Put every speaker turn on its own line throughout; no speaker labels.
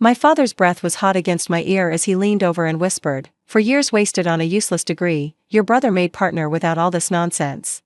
My father's breath was hot against my ear as he leaned over and whispered, "For years wasted on a useless degree, your brother made partner without all this nonsense."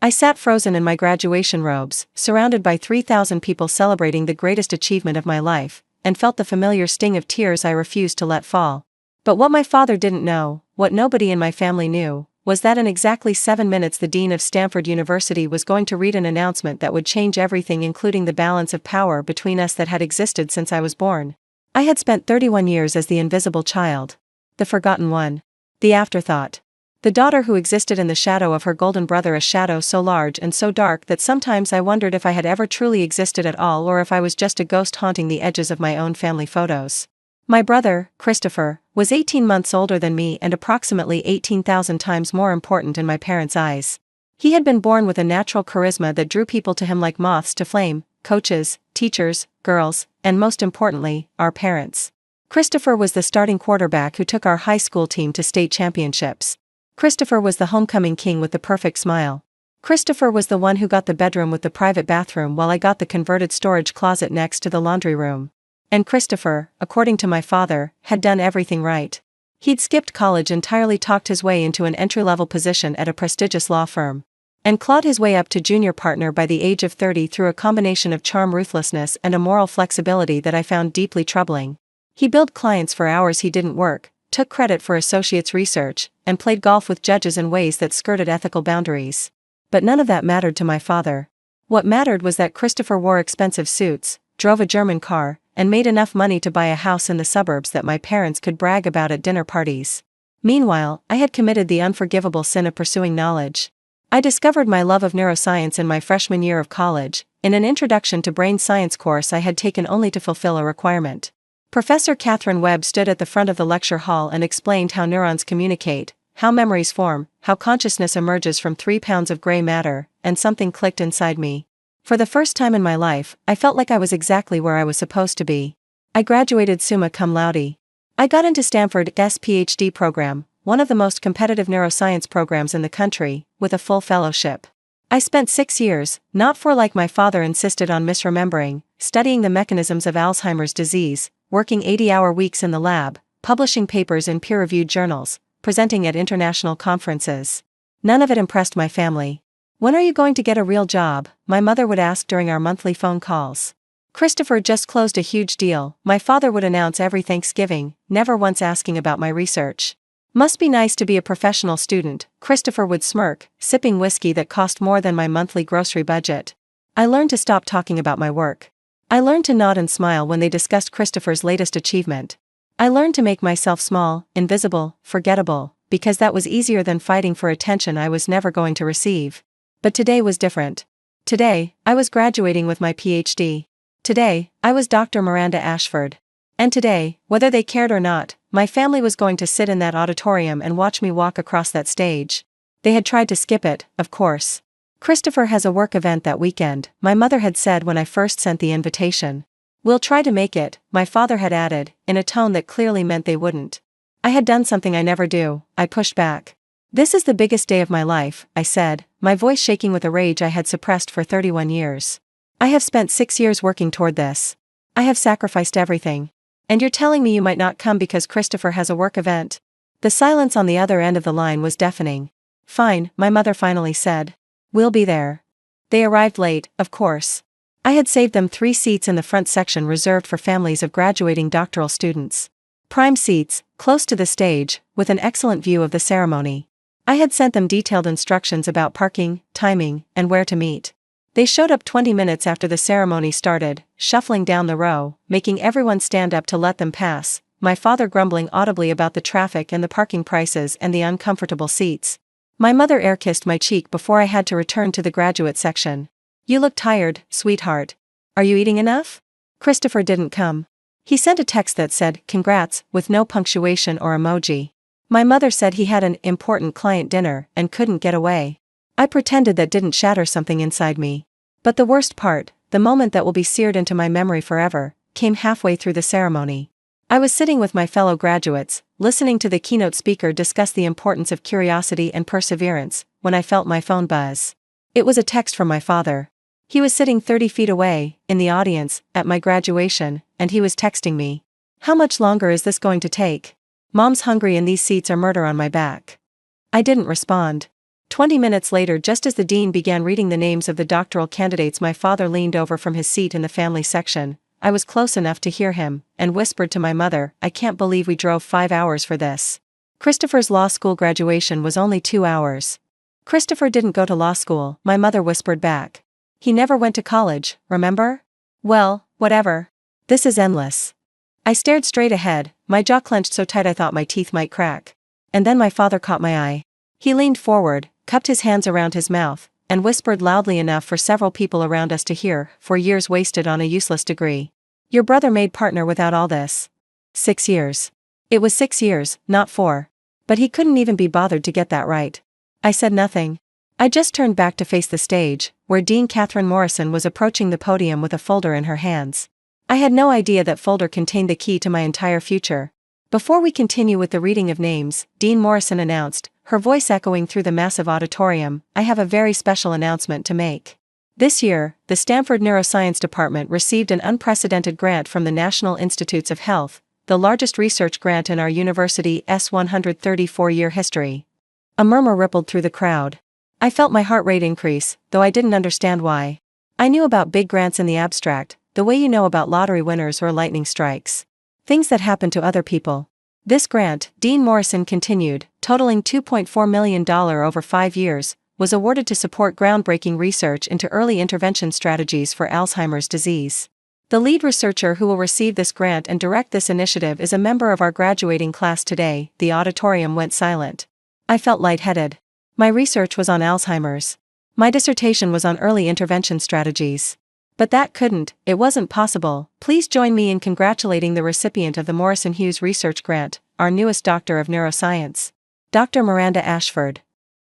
I sat frozen in my graduation robes, surrounded by 3,000 people celebrating the greatest achievement of my life, and felt the familiar sting of tears I refused to let fall. But what my father didn't know, what nobody in my family knew, was that in exactly 7 minutes the dean of Stanford University was going to read an announcement that would change everything, including the balance of power between us that had existed since I was born. I had spent 31 years as the invisible child. The forgotten one. The afterthought. The daughter who existed in the shadow of her golden brother, a shadow so large and so dark that sometimes I wondered if I had ever truly existed at all or if I was just a ghost haunting the edges of my own family photos. My brother, Christopher, was 18 months older than me and approximately 18,000 times more important in my parents' eyes. He had been born with a natural charisma that drew people to him like moths to flame: coaches, teachers, girls, and most importantly, our parents. Christopher was the starting quarterback who took our high school team to state championships. Christopher was the homecoming king with the perfect smile. Christopher was the one who got the bedroom with the private bathroom while I got the converted storage closet next to the laundry room. And Christopher, according to my father, had done everything right. He'd skipped college, entirely talked his way into an entry-level position at a prestigious law firm, and clawed his way up to junior partner by the age of 30 through a combination of charm, ruthlessness, and a moral flexibility that I found deeply troubling. He billed clients for hours he didn't work, took credit for associates' research, and played golf with judges in ways that skirted ethical boundaries. But none of that mattered to my father. What mattered was that Christopher wore expensive suits, drove a German car, and made enough money to buy a house in the suburbs that my parents could brag about at dinner parties. Meanwhile, I had committed the unforgivable sin of pursuing knowledge. I discovered my love of neuroscience in my freshman year of college, in an Introduction to Brain Science course I had taken only to fulfill a requirement. Professor Catherine Webb stood at the front of the lecture hall and explained how neurons communicate, how memories form, how consciousness emerges from 3 pounds of gray matter, and something clicked inside me. For the first time in my life, I felt like I was exactly where I was supposed to be. I graduated summa cum laude. I got into Stanford's PhD program, one of the most competitive neuroscience programs in the country, with a full fellowship. I spent 6 years, not 4 like my father insisted on, misremembering, studying the mechanisms of Alzheimer's disease, working 80-hour weeks in the lab, publishing papers in peer-reviewed journals, presenting at international conferences. None of it impressed my family. "When are you going to get a real job?" my mother would ask during our monthly phone calls. "Christopher just closed a huge deal," my father would announce every Thanksgiving, never once asking about my research. "Must be nice to be a professional student," Christopher would smirk, sipping whiskey that cost more than my monthly grocery budget. I learned to stop talking about my work. I learned to nod and smile when they discussed Christopher's latest achievement. I learned to make myself small, invisible, forgettable, because that was easier than fighting for attention I was never going to receive. But today was different. Today, I was graduating with my PhD. Today, I was Dr. Miranda Ashford. And today, whether they cared or not, my family was going to sit in that auditorium and watch me walk across that stage. They had tried to skip it, of course. "Christopher has a work event that weekend," my mother had said when I first sent the invitation. "We'll try to make it," my father had added, in a tone that clearly meant they wouldn't. I had done something I never do. I pushed back. "This is the biggest day of my life," I said, my voice shaking with a rage I had suppressed for 31 years. "I have spent 6 years working toward this. I have sacrificed everything. And you're telling me you might not come because Christopher has a work event?" The silence on the other end of the line was deafening. "Fine," my mother finally said. "We'll be there." They arrived late, of course. I had saved them 3 seats in the front section reserved for families of graduating doctoral students. Prime seats, close to the stage, with an excellent view of the ceremony. I had sent them detailed instructions about parking, timing, and where to meet. They showed up 20 minutes after the ceremony started, shuffling down the row, making everyone stand up to let them pass, my father grumbling audibly about the traffic and the parking prices and the uncomfortable seats. My mother air-kissed my cheek before I had to return to the graduate section. "You look tired, sweetheart. Are you eating enough?" Christopher didn't come. He sent a text that said, "Congrats," with no punctuation or emoji. My mother said he had an important client dinner and couldn't get away. I pretended that didn't shatter something inside me. But the worst part, the moment that will be seared into my memory forever, came halfway through the ceremony. I was sitting with my fellow graduates, listening to the keynote speaker discuss the importance of curiosity and perseverance, when I felt my phone buzz. It was a text from my father. He was sitting 30 feet away, in the audience, at my graduation, and he was texting me. How much longer is this going to take? Mom's hungry and these seats are murder on my back. I didn't respond. 20 minutes later, just as the dean began reading the names of the doctoral candidates, my father leaned over from his seat in the family section. I was close enough to hear him, and whispered to my mother, "I can't believe we drove 5 hours for this." Christopher's law school graduation was only 2 hours. "Christopher didn't go to law school," my mother whispered back. "He never went to college, remember?" "Well, whatever. This is endless." I stared straight ahead, my jaw clenched so tight I thought my teeth might crack. And then my father caught my eye. He leaned forward, cupped his hands around his mouth, and whispered loudly enough for several people around us to hear, "4 years wasted on a useless degree. Your brother made partner without all this." 6 years. It was 6 years, not 4. But he couldn't even be bothered to get that right. I said nothing. I just turned back to face the stage, where Dean Catherine Morrison was approaching the podium with a folder in her hands. I had no idea that folder contained the key to my entire future. Before we continue with the reading of names, Dean Morrison announced, her voice echoing through the massive auditorium, "I have a very special announcement to make. This year, the Stanford Neuroscience Department received an unprecedented grant from the National Institutes of Health, the largest research grant in our university's 134-year history." A murmur rippled through the crowd. I felt my heart rate increase, though I didn't understand why. I knew about big grants in the abstract, the way you know about lottery winners or lightning strikes. Things that happen to other people. This grant, Dean Morrison continued, totaling $2.4 million over 5 years, was awarded to support groundbreaking research into early intervention strategies for Alzheimer's disease. The lead researcher who will receive this grant and direct this initiative is a member of our graduating class today. The auditorium went silent. I felt lightheaded. My research was on Alzheimer's. My dissertation was on early intervention strategies. But it wasn't possible. Please join me in congratulating the recipient of the Morrison Hughes Research Grant, our newest doctor of neuroscience, Dr. Miranda Ashford.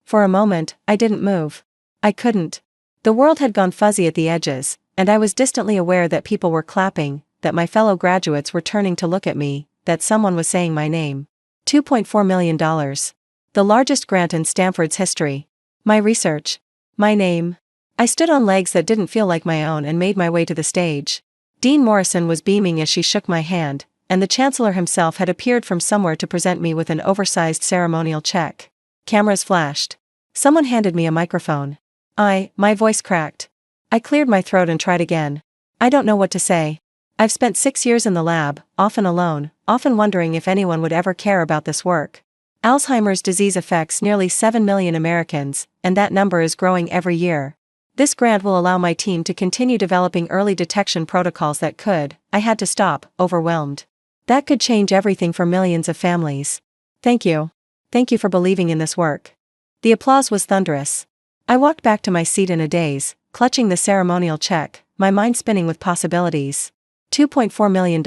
For a moment, I didn't move. I couldn't. The world had gone fuzzy at the edges, and I was distantly aware that people were clapping, that my fellow graduates were turning to look at me, that someone was saying my name. $2.4 million. The largest grant in Stanford's history. My research. My name. I stood on legs that didn't feel like my own and made my way to the stage. Dean Morrison was beaming as she shook my hand, and the Chancellor himself had appeared from somewhere to present me with an oversized ceremonial check. Cameras flashed. Someone handed me a microphone. My voice cracked. I cleared my throat and tried again. I don't know what to say. I've spent 6 years in the lab, often alone, often wondering if anyone would ever care about this work. Alzheimer's disease affects nearly 7 million Americans, and that number is growing every year. This grant will allow my team to continue developing early detection protocols that could, I had to stop, overwhelmed. That could change everything for millions of families. Thank you. Thank you for believing in this work. The applause was thunderous. I walked back to my seat in a daze, clutching the ceremonial check, my mind spinning with possibilities. $2.4 million.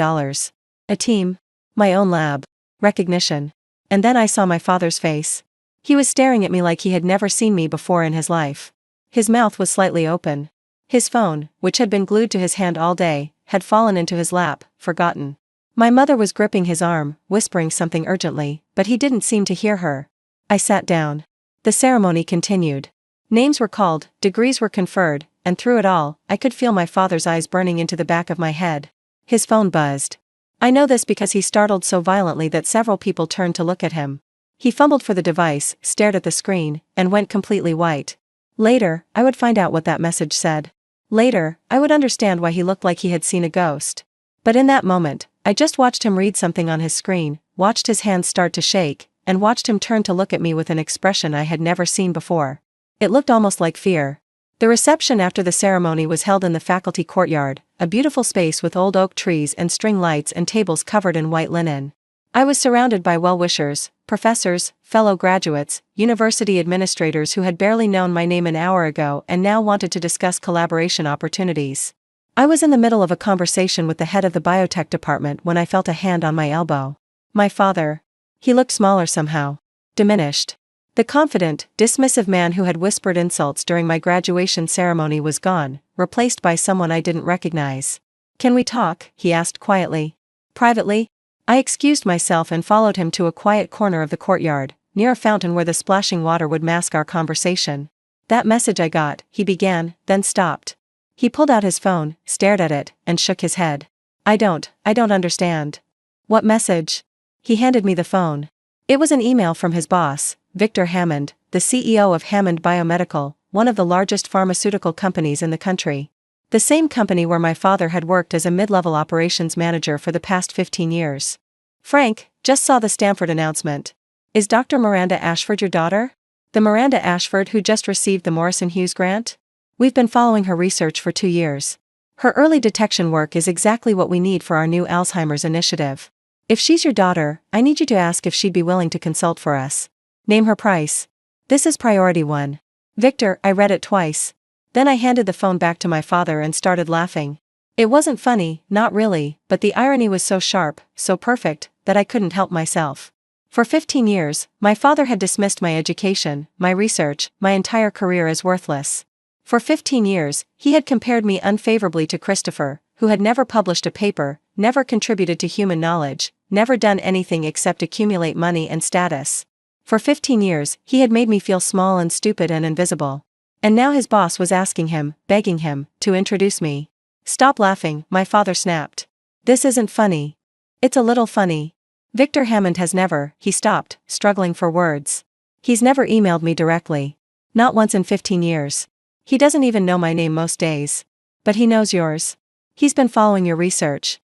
A team. My own lab. Recognition. And then I saw my father's face. He was staring at me like he had never seen me before in his life. His mouth was slightly open. His phone, which had been glued to his hand all day, had fallen into his lap, forgotten. My mother was gripping his arm, whispering something urgently, but he didn't seem to hear her. I sat down. The ceremony continued. Names were called, degrees were conferred, and through it all, I could feel my father's eyes burning into the back of my head. His phone buzzed. I know this because he startled so violently that several people turned to look at him. He fumbled for the device, stared at the screen, and went completely white. Later, I would find out what that message said. Later, I would understand why he looked like he had seen a ghost. But in that moment, I just watched him read something on his screen, watched his hands start to shake, and watched him turn to look at me with an expression I had never seen before. It looked almost like fear. The reception after the ceremony was held in the faculty courtyard, a beautiful space with old oak trees and string lights and tables covered in white linen. I was surrounded by well-wishers, professors, fellow graduates, university administrators who had barely known my name an hour ago and now wanted to discuss collaboration opportunities. I was in the middle of a conversation with the head of the biotech department when I felt a hand on my elbow. My father. He looked smaller somehow. Diminished. The confident, dismissive man who had whispered insults during my graduation ceremony was gone, replaced by someone I didn't recognize. "Can we talk?" he asked quietly. "Privately?" I excused myself and followed him to a quiet corner of the courtyard, near a fountain where the splashing water would mask our conversation. "That message I got," he began, then stopped. He pulled out his phone, stared at it, and shook his head. I don't understand." What message? He handed me the phone. It was an email from his boss, Victor Hammond, the CEO of Hammond Biomedical, one of the largest pharmaceutical companies in the country. The same company where my father had worked as a mid-level operations manager for the past 15 years. Frank, just saw the Stanford announcement. Is Dr. Miranda Ashford your daughter? The Miranda Ashford who just received the Morrison Hughes grant? We've been following her research for 2 years. Her early detection work is exactly what we need for our new Alzheimer's initiative. If she's your daughter, I need you to ask if she'd be willing to consult for us. Name her price. This is priority 1. Victor, I read it twice. Then I handed the phone back to my father and started laughing. It wasn't funny, not really, but the irony was so sharp, so perfect, that I couldn't help myself. For 15 years, my father had dismissed my education, my research, my entire career as worthless. For 15 years, he had compared me unfavorably to Christopher, who had never published a paper, never contributed to human knowledge, never done anything except accumulate money and status. For 15 years, he had made me feel small and stupid and invisible. And now his boss was asking him, begging him, to introduce me. Stop laughing, my father snapped. This isn't funny. It's a little funny. Victor Hammond has never, he stopped, struggling for words. He's never emailed me directly. Not once in 15 years. He doesn't even know my name most days. But he knows yours. He's been following your research.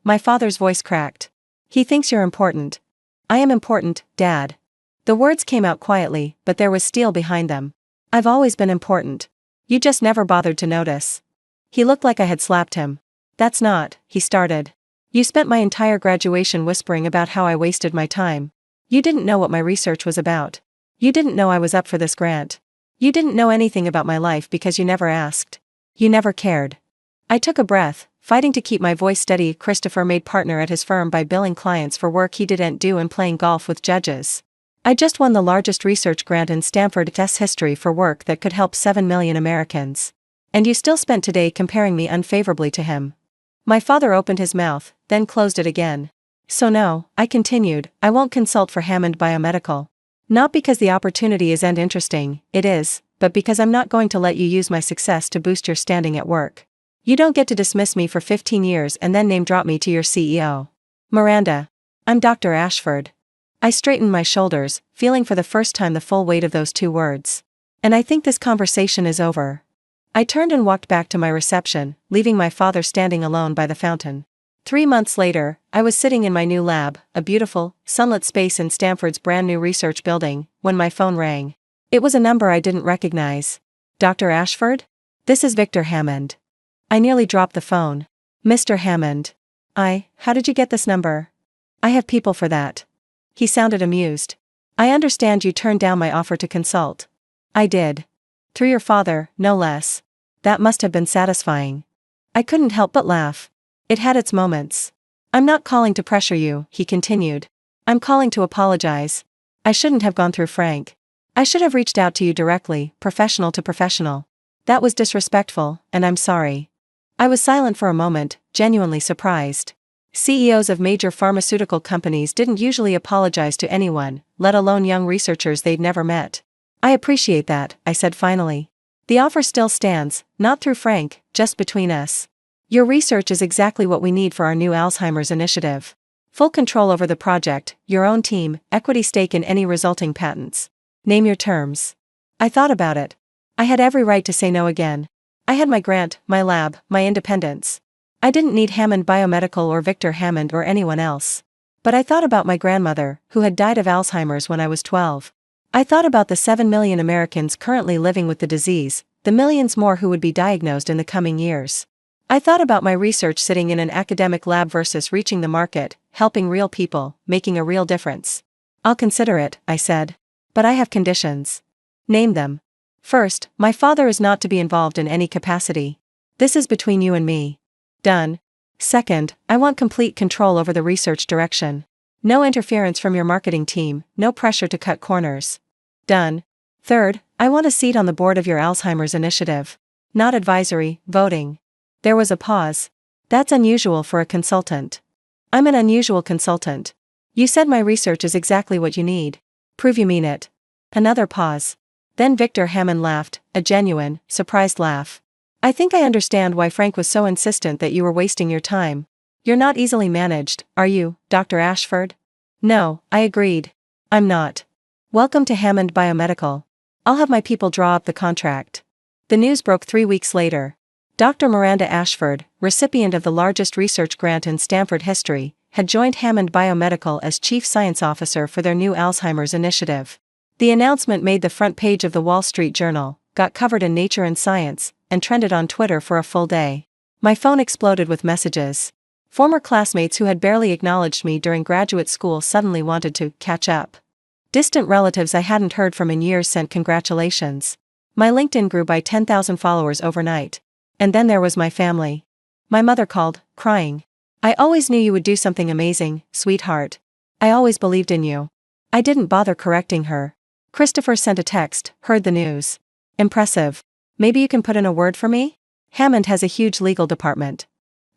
My father's voice cracked. He thinks you're important. I am important, Dad. The words came out quietly, but there was steel behind them. I've always been important. You just never bothered to notice. He looked like I had slapped him. That's not, he started. You spent my entire graduation whispering about how I wasted my time. You didn't know what my research was about. You didn't know I was up for this grant. You didn't know anything about my life because you never asked. You never cared. I took a breath, fighting to keep my voice steady. Christopher made partner at his firm by billing clients for work he didn't do and playing golf with judges. I just won the largest research grant in Stanford's history for work that could help 7 million Americans. And you still spent today comparing me unfavorably to him. My father opened his mouth, then closed it again. So no, I continued, I won't consult for Hammond Biomedical. Not because the opportunity isn't interesting, it is, but because I'm not going to let you use my success to boost your standing at work. You don't get to dismiss me for 15 years and then name drop me to your CEO. Miranda. I'm Dr. Ashford. I straightened my shoulders, feeling for the first time the full weight of those 2 words. And I think this conversation is over. I turned and walked back to my reception, leaving my father standing alone by the fountain. 3 months later, I was sitting in my new lab, a beautiful, sunlit space in Stanford's brand new research building, when my phone rang. It was a number I didn't recognize. Dr. Ashford? This is Victor Hammond. I nearly dropped the phone. Mr. Hammond. How did you get this number? I have people for that. He sounded amused. I understand you turned down my offer to consult. I did. Through your father, no less. That must have been satisfying. I couldn't help but laugh. It had its moments. I'm not calling to pressure you, he continued. I'm calling to apologize. I shouldn't have gone through Frank. I should have reached out to you directly, professional to professional. That was disrespectful, and I'm sorry. I was silent for a moment, genuinely surprised. CEOs of major pharmaceutical companies didn't usually apologize to anyone, let alone young researchers they'd never met. I appreciate that, I said finally. The offer still stands, not through Frank, just between us. Your research is exactly what we need for our new Alzheimer's initiative. Full control over the project, your own team, equity stake in any resulting patents. Name your terms. I thought about it. I had every right to say no again. I had my grant, my lab, my independence. I didn't need Hammond Biomedical or Victor Hammond or anyone else. But I thought about my grandmother, who had died of Alzheimer's when I was 12. I thought about the 7 million Americans currently living with the disease, the millions more who would be diagnosed in the coming years. I thought about my research sitting in an academic lab versus reaching the market, helping real people, making a real difference. I'll consider it, I said. But I have conditions. Name them. First, my father is not to be involved in any capacity. This is between you and me. Done. Second, I want complete control over the research direction. No interference from your marketing team, no pressure to cut corners. Done. Third, I want a seat on the board of your Alzheimer's initiative. Not advisory, voting. There was a pause. That's unusual for a consultant. I'm an unusual consultant. You said my research is exactly what you need. Prove you mean it. Another pause. Then Victor Hammond laughed, a genuine, surprised laugh. I think I understand why Frank was so insistent that you were wasting your time. You're not easily managed, are you, Dr. Ashford? No, I agreed. I'm not. Welcome to Hammond Biomedical. I'll have my people draw up the contract. The news broke 3 weeks later. Dr. Miranda Ashford, recipient of the largest research grant in Stanford history, had joined Hammond Biomedical as Chief Science Officer for their new Alzheimer's initiative. The announcement made the front page of the Wall Street Journal, got covered in Nature and Science, and trended on Twitter for a full day. My phone exploded with messages. Former classmates who had barely acknowledged me during graduate school suddenly wanted to catch up. Distant relatives I hadn't heard from in years sent congratulations. My LinkedIn grew by 10,000 followers overnight. And then there was my family. My mother called, crying. I always knew you would do something amazing, sweetheart. I always believed in you. I didn't bother correcting her. Christopher sent a text, heard the news. Impressive. Maybe you can put in a word for me? Hammond has a huge legal department.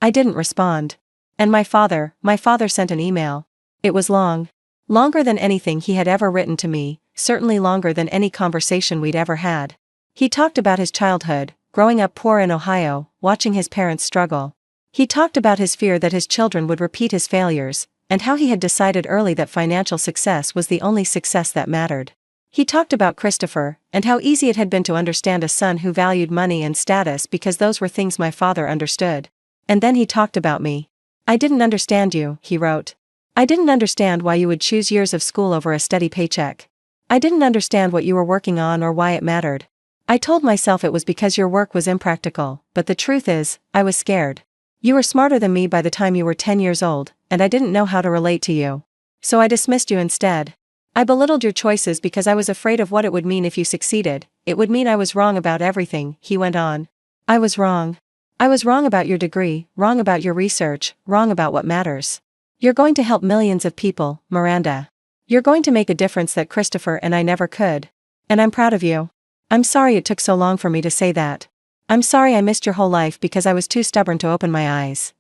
I didn't respond. And my father sent an email. It was long. Longer than anything he had ever written to me, certainly longer than any conversation we'd ever had. He talked about his childhood, growing up poor in Ohio, watching his parents struggle. He talked about his fear that his children would repeat his failures, and how he had decided early that financial success was the only success that mattered. He talked about Christopher, and how easy it had been to understand a son who valued money and status because those were things my father understood. And then he talked about me. I didn't understand you, he wrote. I didn't understand why you would choose years of school over a steady paycheck. I didn't understand what you were working on or why it mattered. I told myself it was because your work was impractical, but the truth is, I was scared. You were smarter than me by the time you were 10 years old, and I didn't know how to relate to you. So I dismissed you instead. I belittled your choices because I was afraid of what it would mean if you succeeded. It would mean I was wrong about everything, he went on. I was wrong. I was wrong about your degree, wrong about your research, wrong about what matters. You're going to help millions of people, Miranda. You're going to make a difference that Christopher and I never could. And I'm proud of you. I'm sorry it took so long for me to say that. I'm sorry I missed your whole life because I was too stubborn to open my eyes.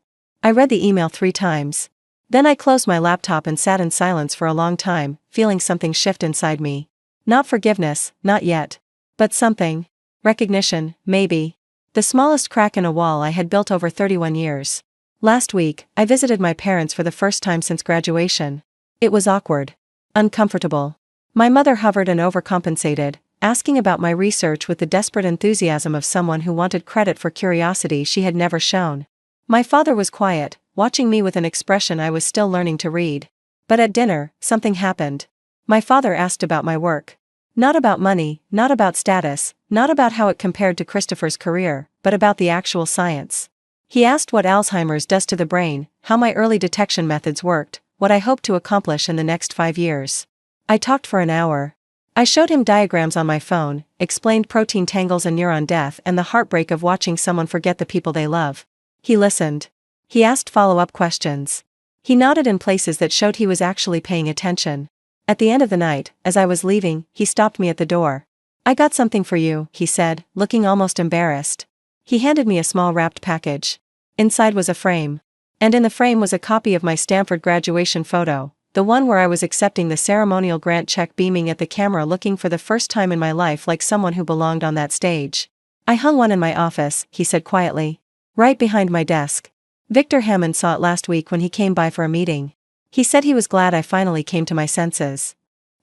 I read the email 3 times. Then I closed my laptop and sat in silence for a long time, feeling something shift inside me. Not forgiveness, not yet. But something. Recognition, maybe. The smallest crack in a wall I had built over 31 years. Last week, I visited my parents for the first time since graduation. It was awkward. Uncomfortable. My mother hovered and overcompensated, asking about my research with the desperate enthusiasm of someone who wanted credit for curiosity she had never shown. My father was quiet, watching me with an expression I was still learning to read. But at dinner, something happened. My father asked about my work. Not about money, not about status, not about how it compared to Christopher's career, but about the actual science. He asked what Alzheimer's does to the brain, how my early detection methods worked, what I hoped to accomplish in the next 5 years. I talked for an hour. I showed him diagrams on my phone, explained protein tangles and neuron death and the heartbreak of watching someone forget the people they love. He listened. He asked follow-up questions. He nodded in places that showed he was actually paying attention. At the end of the night, as I was leaving, he stopped me at the door. I got something for you, he said, looking almost embarrassed. He handed me a small wrapped package. Inside was a frame. And in the frame was a copy of my Stanford graduation photo, the one where I was accepting the ceremonial grant check, beaming at the camera, looking for the first time in my life like someone who belonged on that stage. I hung one in my office, he said quietly. Right behind my desk. Victor Hammond saw it last week when he came by for a meeting. He said he was glad I finally came to my senses.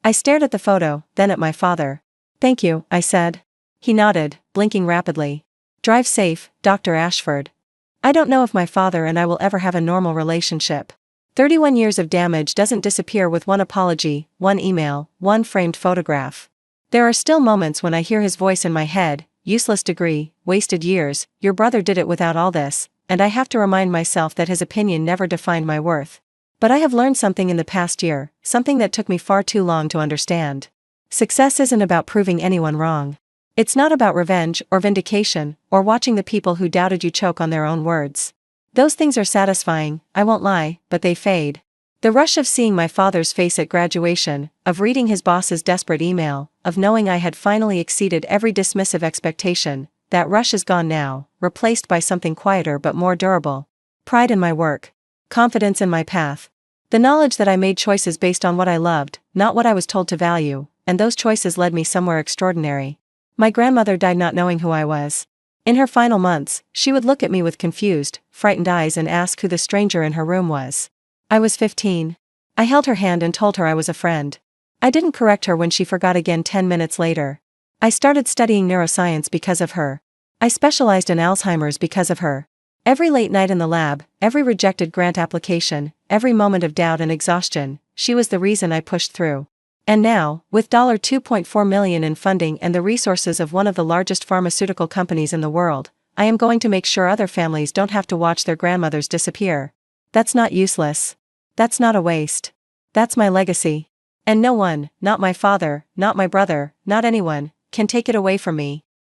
I stared at the photo, then at my father. Thank you, I said. He nodded, blinking rapidly. Drive safe, Dr. Ashford. I don't know if my father and I will ever have a normal relationship. 31 years of damage doesn't disappear with one apology, one email, one framed photograph. There are still moments when I hear his voice in my head, useless degree, wasted years, your brother did it without all this, and I have to remind myself that his opinion never defined my worth. But I have learned something in the past year, something that took me far too long to understand. Success isn't about proving anyone wrong. It's not about revenge or vindication, or watching the people who doubted you choke on their own words. Those things are satisfying, I won't lie, but they fade. The rush of seeing my father's face at graduation, of reading his boss's desperate email, of knowing I had finally exceeded every dismissive expectation, that rush is gone now, replaced by something quieter but more durable. Pride in my work. Confidence in my path. The knowledge that I made choices based on what I loved, not what I was told to value, and those choices led me somewhere extraordinary. My grandmother died not knowing who I was. In her final months, she would look at me with confused, frightened eyes and ask who the stranger in her room was. I was 15. I held her hand and told her I was a friend. I didn't correct her when she forgot again 10 minutes later. I started studying neuroscience because of her. I specialized in Alzheimer's because of her. Every late night in the lab, every rejected grant application, every moment of doubt and exhaustion, she was the reason I pushed through. And now, with $2.4 million in funding and the resources of one of the largest pharmaceutical companies in the world, I am going to make sure other families don't have to watch their grandmothers disappear. That's not useless. That's not a waste. That's my legacy. And no one, not my father, not my brother, not anyone, can take it away from me.